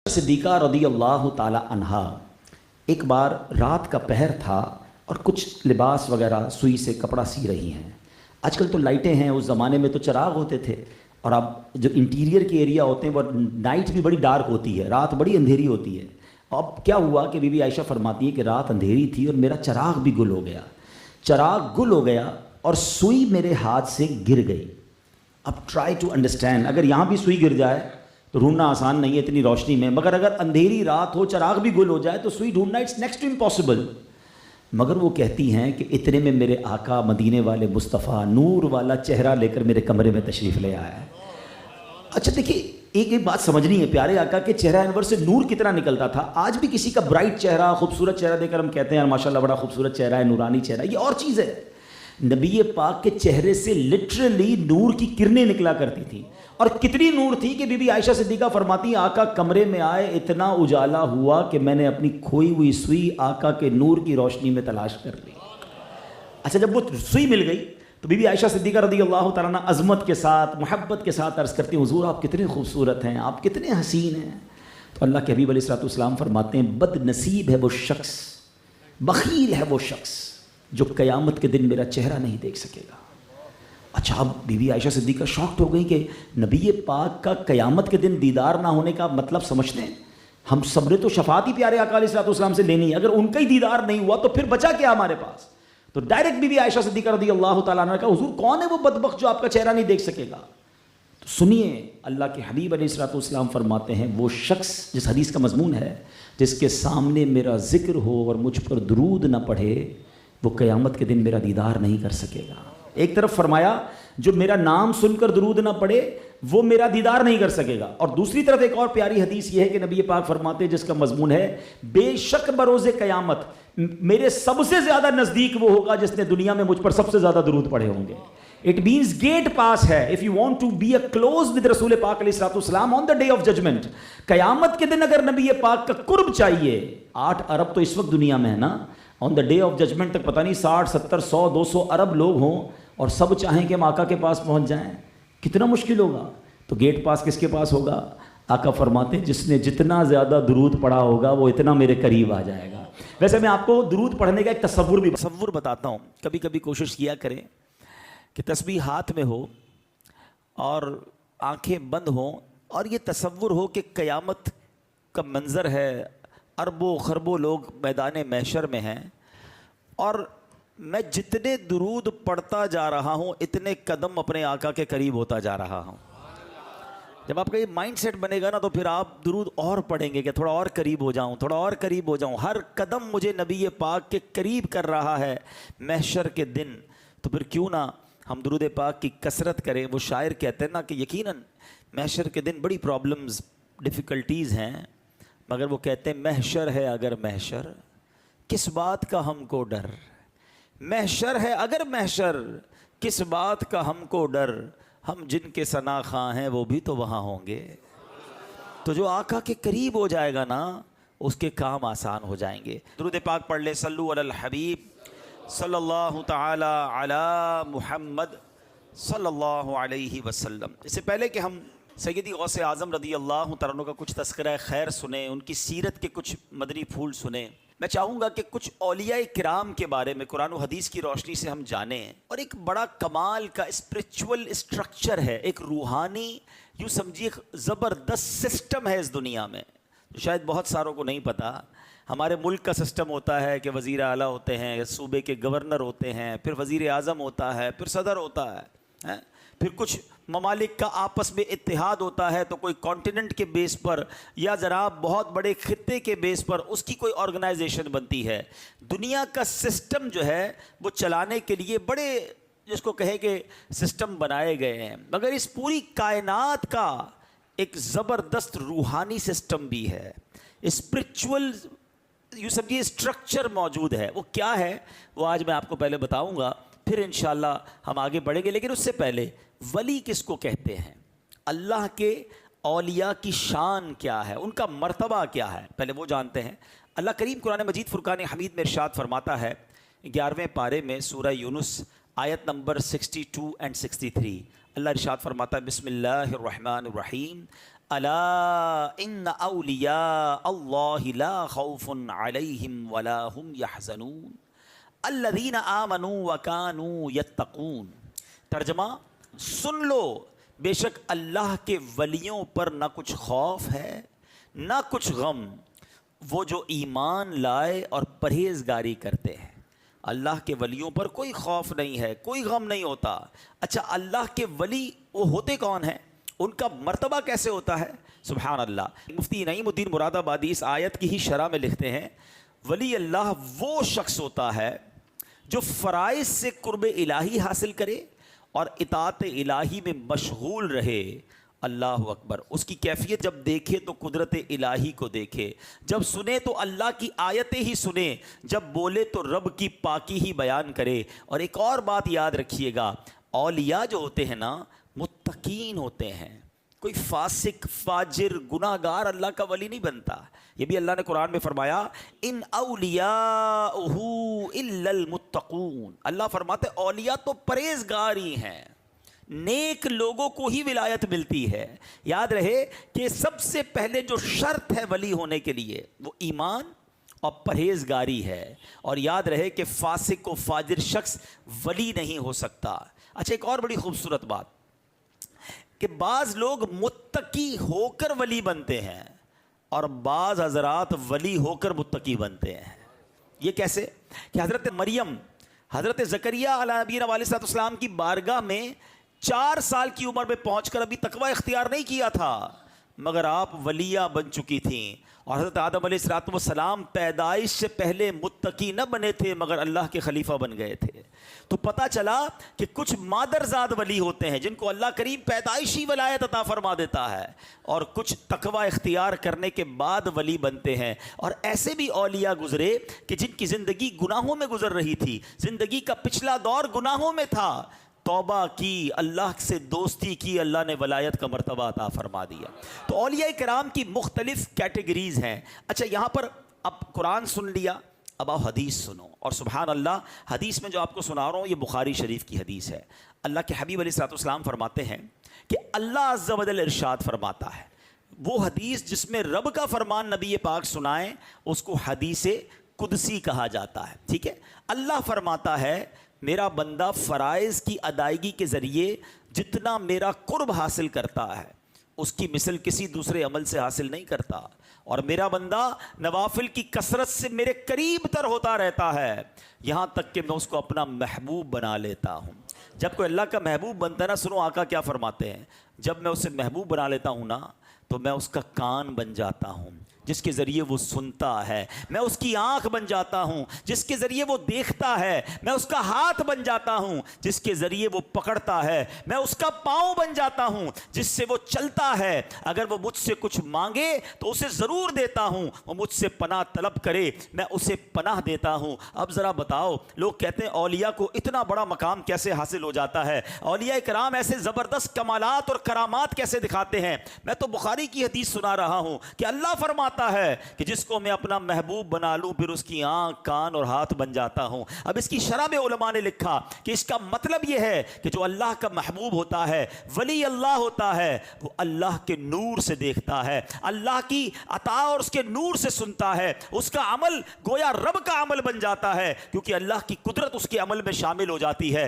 صدیقہ رضی اللہ تعالی عنہا ایک بار رات کا پہر تھا اور کچھ لباس وغیرہ سوئی سے کپڑا سی رہی ہیں۔ آج کل تو لائٹیں ہیں، اس زمانے میں تو چراغ ہوتے تھے، اور اب جو انٹیریئر کے ایریا ہوتے ہیں وہ نائٹ بھی بڑی ڈارک ہوتی ہے، رات بڑی اندھیری ہوتی ہے۔ اب کیا ہوا کہ بی بی عائشہ فرماتی ہے کہ رات اندھیری تھی اور میرا چراغ بھی گل ہو گیا، چراغ گل ہو گیا اور سوئی میرے ہاتھ سے گر گئی۔ اب ٹرائی ٹو انڈرسٹینڈ، اگر یہاں بھی سوئی گر جائے تو ڈھونڈنا آسان نہیں ہے اتنی روشنی میں، مگر اگر اندھیری رات ہو چراغ بھی گل ہو جائے تو سوئی ڈھونڈنا اٹس نیکسٹ ٹو امپاسبل۔ مگر وہ کہتی ہیں کہ اتنے میں میرے آقا مدینے والے مصطفیٰ نور والا چہرہ لے کر میرے کمرے میں تشریف لے آیا ہے۔ اچھا دیکھیے، ایک بات سمجھنی ہے، پیارے آقا کے چہرہ انور سے نور کتنا نکلتا تھا۔ آج بھی کسی کا برائٹ چہرہ، خوبصورت چہرہ دے کر ہم کہتے ہیں ماشاءاللہ بڑا خوبصورت چہرہ ہے، نورانی چہرہ، یہ اور چیز ہے۔ نبی پاک کے چہرے سے لٹرلی نور کی کرنیں نکلا کرتی تھی، اور کتنی نور تھی کہ بی بی عائشہ صدیقہ فرماتی آقا کمرے میں آئے، اتنا اجالا ہوا کہ میں نے اپنی کھوئی ہوئی سوئی آقا کے نور کی روشنی میں تلاش کر لی۔ اچھا جب وہ سوئی مل گئی تو بی بی عائشہ صدیقہ رضی اللہ تعالیٰ عنہ عظمت کے ساتھ، محبت کے ساتھ عرض کرتی ہیں حضور آپ کتنے خوبصورت ہیں، آپ کتنے حسین ہیں۔ تو اللہ کے حبیب علیہ السلام فرماتے ہیں بد نصیب ہے وہ شخص، بخیل ہے وہ شخص جو قیامت کے دن میرا چہرہ نہیں دیکھ سکے گا۔ اچھا اب بی بی عائشہ صدیقہ شاکڈ ہو گئی کہ نبی پاک کا قیامت کے دن دیدار نہ ہونے کا مطلب سمجھتے ہیں؟ ہم سب نے تو شفاعت ہی پیارے آقا علیہ السلام سے لینی ہے، اگر ان کا ہی دیدار نہیں ہوا تو پھر بچا کیا ہمارے پاس؟ تو ڈائریکٹ بی بی عائشہ صدیقہ رضی اللہ تعالیٰ عنہ کا حضور کون ہے وہ بدبخت جو آپ کا چہرہ نہیں دیکھ سکے گا؟ تو سنیے اللہ کے حبیب علیہ السلام فرماتے ہیں وہ شخص، جس حدیث کا مضمون ہے، جس کے سامنے میرا ذکر ہو اور مجھ پر درود نہ پڑھے وہ قیامت کے دن میرا دیدار نہیں کر سکے گا۔ ایک طرف فرمایا جو میرا نام سن کر درود نہ پڑھے وہ میرا دیدار نہیں کر سکے گا، اور دوسری طرف ایک اور پیاری حدیث یہ ہے کہ نبی پاک فرماتے ہیں جس کا مضمون ہے بے شک بروز قیامت میرے سب سے زیادہ نزدیک وہ ہوگا جس نے دنیا میں مجھ پر سب سے زیادہ درود پڑھے ہوں گے۔ اٹ مینز گیٹ پاس ہے if you want to be a close with رسول پاک علیہ السلام on the day of judgment۔ قیامت کے دن اگر نبی پاک کا قرب چاہیے، 8 ارب تو اس وقت دنیا میں ہے نا، on the day of judgment تک پتہ نہیں 60 70 100 200 ارب لوگ ہوں اور سب چاہیں کہ ہم آقا کے پاس پہنچ جائیں، کتنا مشکل ہوگا۔ تو گیٹ پاس کس کے پاس ہوگا؟ آقا فرماتے ہیں جس نے جتنا زیادہ درود پڑھا ہوگا وہ اتنا میرے قریب آ جائے گا۔ ویسے میں آپ کو درود پڑھنے کا ایک تصور بتاتا ہوں، کبھی کبھی کوشش کیا کریں کہ تسبیح ہاتھ میں ہو اور آنکھیں بند ہوں اور یہ تصور ہو کہ قیامت کا منظر ہے، اربوں خربوں لوگ میدان محشر میں ہیں، اور میں جتنے درود پڑھتا جا رہا ہوں اتنے قدم اپنے آقا کے قریب ہوتا جا رہا ہوں۔ جب آپ کا یہ مائنڈ سیٹ بنے گا نا تو پھر آپ درود اور پڑھیں گے کہ تھوڑا اور قریب ہو جاؤں، تھوڑا اور قریب ہو جاؤں، ہر قدم مجھے نبی پاک کے قریب کر رہا ہے محشر کے دن۔ تو پھر کیوں نہ ہم درود پاک کی کثرت کریں۔ وہ شاعر کہتے ہیں نا کہ یقیناً محشر کے دن بڑی پرابلمز ڈیفیکلٹیز ہیں، مگر وہ کہتے ہیں محشر ہے اگر محشر کس بات کا ہم کو ڈر، محشر ہے اگر محشر کس بات کا ہم کو ڈر، ہم جن کے ثنا خواں ہیں وہ بھی تو وہاں ہوں گے۔ تو جو آقا کے قریب ہو جائے گا نا اس کے کام آسان ہو جائیں گے۔ درود پاک پڑھ لے، صلو علی الحبیب صلی اللہ تعالی علی محمد صلی اللہ علیہ وسلم۔ اس سے پہلے کہ ہم سیدی غوث اعظم رضی اللہ تعالیٰ عنہ کا کچھ تذکرہ خیر سنیں، ان کی سیرت کے کچھ مدنی پھول سنیں، میں چاہوں گا کہ کچھ اولیاء کرام کے بارے میں قرآن و حدیث کی روشنی سے ہم جانیں۔ اور ایک بڑا کمال کا اسپریچول اسٹرکچر ہے، ایک روحانی یوں سمجھیے زبردست سسٹم ہے اس دنیا میں، شاید بہت ساروں کو نہیں پتہ۔ ہمارے ملک کا سسٹم ہوتا ہے کہ وزیر اعلیٰ ہوتے ہیں، صوبے کے گورنر ہوتے ہیں، پھر وزیر اعظم ہوتا ہے، پھر صدر ہوتا ہے، پھر کچھ ممالک کا آپس میں اتحاد ہوتا ہے تو کوئی کانٹیننٹ کے بیس پر یا جناب بہت بڑے خطے کے بیس پر اس کی کوئی آرگنائزیشن بنتی ہے۔ دنیا کا سسٹم جو ہے وہ چلانے کے لیے بڑے جس کو کہے کہ سسٹم بنائے گئے ہیں، مگر اس پوری کائنات کا ایک زبردست روحانی سسٹم بھی ہے، اسپریچول یوں سمجھیے اسٹرکچر موجود ہے۔ وہ کیا ہے وہ آج میں آپ کو پہلے بتاؤں گا، پھر انشاءاللہ ہم آگے بڑھیں گے۔ لیکن اس سے پہلے ولی کس کو کہتے ہیں، اللہ کے اولیاء کی شان کیا ہے، ان کا مرتبہ کیا ہے، پہلے وہ جانتے ہیں۔ اللہ کریم قرآن مجید فرقان حمید میں ارشاد فرماتا ہے 11ویں پارے میں سورہ یونس آیت نمبر 62 اور 63، اللہ ارشاد فرماتا ہے بسم اللہ الرحمن الرحیم الا ان اولیاء اللہ لا خوف علیہم ولا هم یحزنون الذین آمنوا وکانوا یتقون۔ ترجمہ، سن لو، بے شک اللہ کے ولیوں پر نہ کچھ خوف ہے نہ کچھ غم، وہ جو ایمان لائے اور پرہیزگاری کرتے ہیں۔ اللہ کے ولیوں پر کوئی خوف نہیں ہے، کوئی غم نہیں ہوتا۔ اچھا، اللہ کے ولی وہ ہوتے کون ہیں؟ ان کا مرتبہ کیسے ہوتا ہے؟ سبحان اللہ۔ مفتی نعیم الدین مراد آبادی اس آیت کی ہی شرح میں لکھتے ہیں، ولی اللہ وہ شخص ہوتا ہے جو فرائض سے قرب الہی حاصل کرے اور اطاعت الہی میں مشغول رہے۔ اللہ اکبر۔ اس کی کیفیت جب دیکھے تو قدرت الہی کو دیکھے، جب سنے تو اللہ کی آیتیں ہی سنے، جب بولے تو رب کی پاکی ہی بیان کرے۔ اور ایک اور بات یاد رکھیے گا، اولیاء جو ہوتے ہیں نا، متقین ہوتے ہیں۔ کوئی فاسق، فاجر، گناہ گار اللہ کا ولی نہیں بنتا۔ یہ بھی اللہ نے قرآن میں فرمایا، ان اولیاءہ الا المتقون۔ اللہ فرماتے اولیاء تو پرہیزگار ہی ہیں، نیک لوگوں کو ہی ولایت ملتی ہے۔ یاد رہے کہ سب سے پہلے جو شرط ہے ولی ہونے کے لیے وہ ایمان اور پرہیزگاری ہے۔ اور یاد رہے کہ فاسق و فاجر شخص ولی نہیں ہو سکتا۔ اچھا، ایک اور بڑی خوبصورت بات کہ بعض لوگ متقی ہو کر ولی بنتے ہیں اور بعض حضرات ولی ہو کر متقی بنتے ہیں۔ یہ کیسے؟ کہ حضرت مریم، حضرت زکریا علیہ نبینا علیہ السلام کی بارگاہ میں 4 سال کی عمر میں پہنچ کر ابھی تقوی اختیار نہیں کیا تھا، مگر آپ ولیہ بن چکی تھیں۔ اور حضرت آدم علیہ السلام پیدائش سے پہلے متقی نہ بنے تھے مگر اللہ کے خلیفہ بن گئے تھے۔ تو پتہ چلا کہ کچھ مادرزاد ولی ہوتے ہیں جن کو اللہ کریم پیدائشی ولایت عطا فرما دیتا ہے، اور کچھ تقوی اختیار کرنے کے بعد ولی بنتے ہیں۔ اور ایسے بھی اولیاء گزرے کہ جن کی زندگی گناہوں میں گزر رہی تھی، زندگی کا پچھلا دور گناہوں میں تھا، توبہ کی، اللہ سے دوستی کی، اللہ نے ولایت کا مرتبہ عطا فرما دیا۔ تو اولیاء کرام کی مختلف کیٹیگریز ہیں۔ اچھا، یہاں پر اب قرآن سن لیا، اب آؤ حدیث سنو۔ اور سبحان اللہ، حدیث میں جو آپ کو سنا رہا ہوں یہ بخاری شریف کی حدیث ہے۔ اللہ کے حبیب علیہ السلام فرماتے ہیں کہ اللہ عز و جل ارشاد فرماتا ہے، وہ حدیث جس میں رب کا فرمان نبی پاک سنائیں اس کو حدیث قدسی کہا جاتا ہے۔ ٹھیک ہے، اللہ فرماتا ہے میرا بندہ فرائض کی ادائیگی کے ذریعے جتنا میرا قرب حاصل کرتا ہے اس کی مثل کسی دوسرے عمل سے حاصل نہیں کرتا، اور میرا بندہ نوافل کی کثرت سے میرے قریب تر ہوتا رہتا ہے، یہاں تک کہ میں اس کو اپنا محبوب بنا لیتا ہوں۔ جب کوئی اللہ کا محبوب بنتا ہے نا، سنو آقا کیا فرماتے ہیں، جب میں اسے محبوب بنا لیتا ہوں نا تو میں اس کا کان بن جاتا ہوں جس کے ذریعے وہ سنتا ہے، میں اس کی آنکھ بن جاتا ہوں جس کے ذریعے وہ دیکھتا ہے، میں اس کا ہاتھ بن جاتا ہوں جس کے ذریعے وہ پکڑتا ہے، میں اس کا پاؤں بن جاتا ہوں جس سے وہ چلتا ہے، اگر وہ مجھ سے کچھ مانگے تو اسے ضرور دیتا ہوں، وہ مجھ سے پناہ طلب کرے میں اسے پناہ دیتا ہوں۔ اب ذرا بتاؤ، لوگ کہتے ہیں اولیاء کو اتنا بڑا مقام کیسے حاصل ہو جاتا ہے، اولیاء کرام ایسے زبردست کمالات اور کرامات کیسے دکھاتے ہیں؟ میں تو بخاری کی حدیث سنا رہا ہوں کہ اللہ فرماتا ہے کہ جس کو میں اپنا محبوب بنا لوں پھر اس کی آنکھ، کان اور ہاتھ بن جاتا ہوں۔ اب اس کی شرح میں علماء نے لکھا کہ اس کا مطلب یہ ہے کہ جو اللہ کا محبوب ہوتا ہے، ولی اللہ ہوتا ہے، وہ اللہ کے نور سے دیکھتا ہے، اللہ کی عطا اور اس کے نور سے سنتا ہے، اس کا عمل گویا رب کا عمل بن جاتا ہے کیونکہ اللہ کی قدرت اس کے عمل میں شامل ہو جاتی ہے۔